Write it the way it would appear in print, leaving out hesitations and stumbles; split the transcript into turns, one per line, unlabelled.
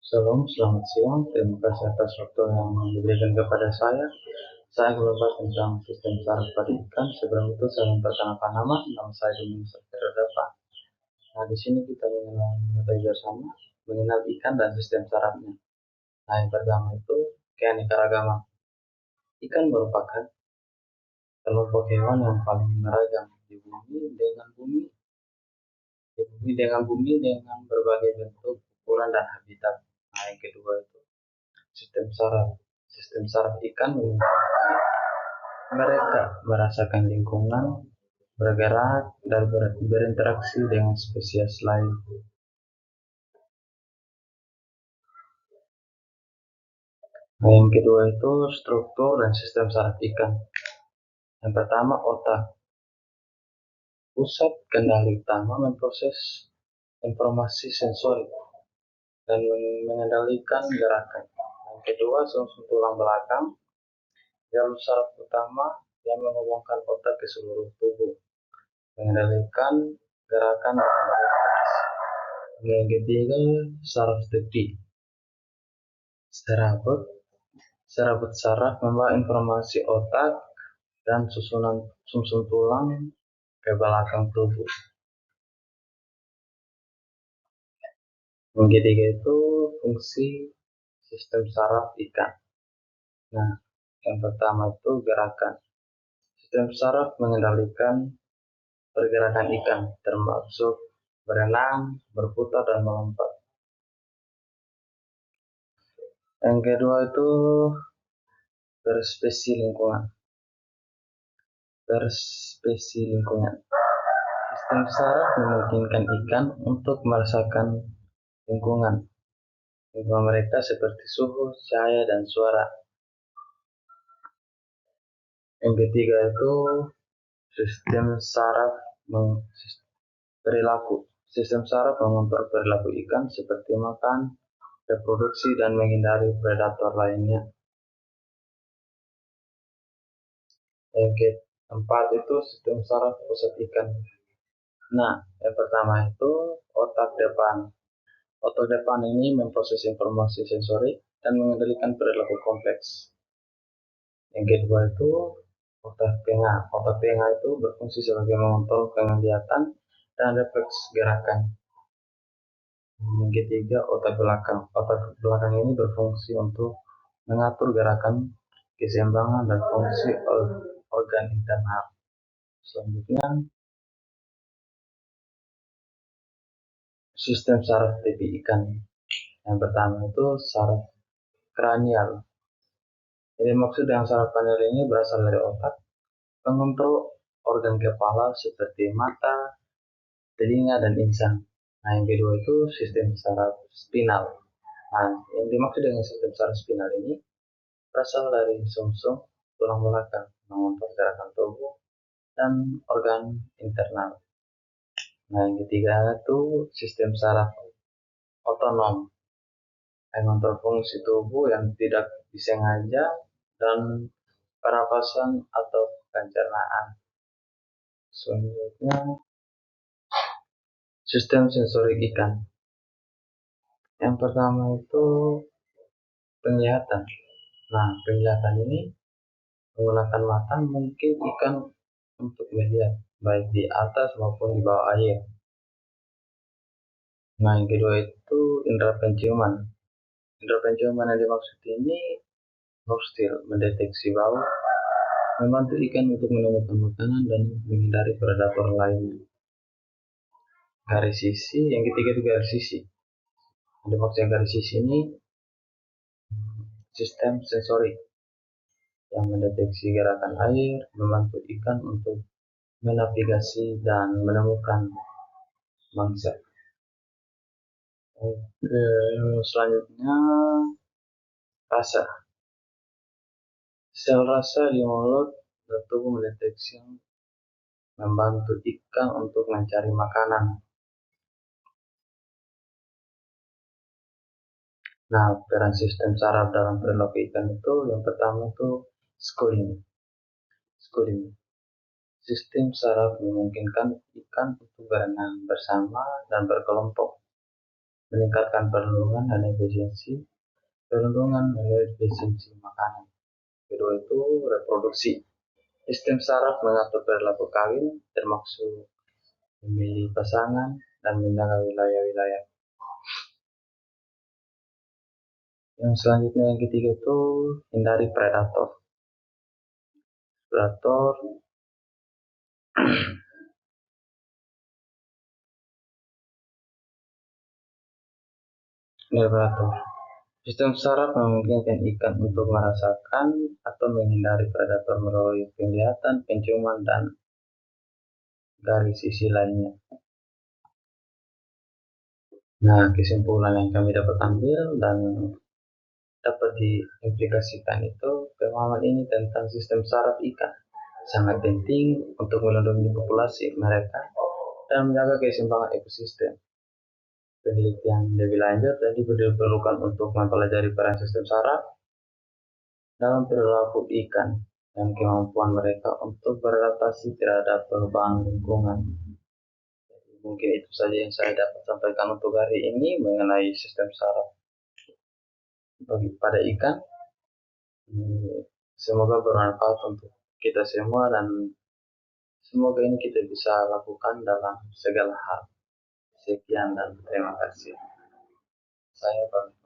Shalom, selamat siang. Terima kasih atas waktu yang diberikan kepada saya. Saya akan membahas tentang sistem saraf pada ikan. Sebelum itu saya memperkenalkan nama saya Dominus Terdapat. Nah, di sini kita mengetahui bersama mengenal ikan dan sistem sarafnya. Nah, yang pertama itu keanekaragaman. Ikan merupakan kelompok hewan yang paling beragam di bumi dengan berbagai bentuk, ukuran dan habitat. Nah, yang kedua itu sistem saraf. Sistem saraf ikan memungkinkan mereka merasakan lingkungan, bergerak, dan berinteraksi dengan spesies lain. Nah, yang kedua itu struktur dan sistem saraf ikan. Yang pertama otak. Pusat kendali utama memproses informasi sensori dan mengendalikan gerakan. Yang kedua sumsum tulang belakang. Jalur saraf utama yang menghubungkan otak ke seluruh tubuh, mengendalikan gerakan dan mobilitas. Yang ketiga, saraf tepi. Serabut. Serabut saraf membawa informasi otak dan susunan sumsum tulang ke belakang tubuh. Yang ketiga itu fungsi sistem saraf ikan. Nah, yang pertama itu gerakan. Sistem saraf mengendalikan pergerakan ikan, termasuk berenang, berputar, dan melompat. Yang kedua itu perspesi lingkungan. Perspesi lingkungan. Sistem saraf memungkinkan ikan untuk merasakan lingkungan mereka seperti suhu, cahaya, dan suara. Yang ketiga itu sistem saraf perilaku. Sistem saraf mengontrol perilaku ikan seperti makan, reproduksi, dan menghindari predator lainnya. Yang keempat itu sistem saraf pusat ikan. Nah, yang pertama itu otak depan. Otak depan ini memproses informasi sensori dan mengendalikan perilaku kompleks. Yang kedua itu otak tengah. Otak tengah itu berfungsi sebagai mengontrol penglihatan dan refleks gerakan. Yang ketiga otak belakang. Otak belakang ini berfungsi untuk mengatur gerakan, keseimbangan, dan fungsi organ internal. Selanjutnya sistem saraf tepi ikan. Yang pertama itu saraf kranial. Jadi maksud dengan saraf kranial ini berasal dari otak, mengontrol organ kepala seperti mata, telinga, dan insang. Nah, yang kedua itu sistem saraf spinal. Nah, yang dimaksud dengan sistem saraf spinal ini berasal dari sumsum tulang belakang, mengontrol gerakan tubuh dan organ internal. Nah, yang ketiga itu sistem saraf otonom, mengontrol fungsi tubuh yang tidak disengaja dan pernapasan atau pencernaan. Selanjutnya sistem sensorik ikan. Yang pertama itu penglihatan. Nah, penglihatan ini menggunakan mata mungkin ikan untuk melihat baik di atas maupun di bawah air. Nah, yang kedua itu indera penciuman. Indera penciuman yang dimaksud ini nostril, mendeteksi bau, membantu ikan untuk menemukan makanan dan menghindari predator lainnya. Garis sisi, yang ketiga itu garis sisi. Yang dimaksud garis sisi ini sistem sensori yang mendeteksi gerakan air, membantu ikan untuk menavigasi dan menemukan mangsa. Oke, selanjutnya rasa. Sel rasa di mulut dan tubuh mendeteksi membantu ikan untuk mencari makanan. Nah, peran sistem saraf dalam perilaku ikan itu yang pertama itu schooling. Sistem saraf memungkinkan ikan untuk berenang bersama dan berkelompok. meningkatkan perlindungan dan efisiensi perlindungan dan efisiensi makanan. Kedua itu reproduksi. Sistem saraf mengatur perilaku kawin, termasuk memilih pasangan dan menjaga wilayah-wilayah. Yang selanjutnya yang ketiga itu hindari predator. Predator predator. Sistem saraf memungkinkan ikan untuk merasakan atau menghindari predator melalui penglihatan, penciuman, dan garis sisi lainnya. Nah, kesimpulan yang kami dapat ambil dan dapat diimplikasikan itu pemahaman ini tentang sistem saraf ikan sangat penting untuk melindungi populasi mereka dan menjaga keseimbangan ekosistem. Penelitian lebih lanjut tadi diperlukan untuk mempelajari peran sistem saraf dalam perilaku ikan dan kemampuan mereka untuk beradaptasi terhadap perubahan lingkungan. Jadi, mungkin itu saja yang saya dapat sampaikan untuk hari ini mengenai sistem saraf pada ikan. Semoga bermanfaat untuk kita semua dan semoga ini kita bisa lakukan dalam segala hal. Sekian dan terima kasih. Saya pamit.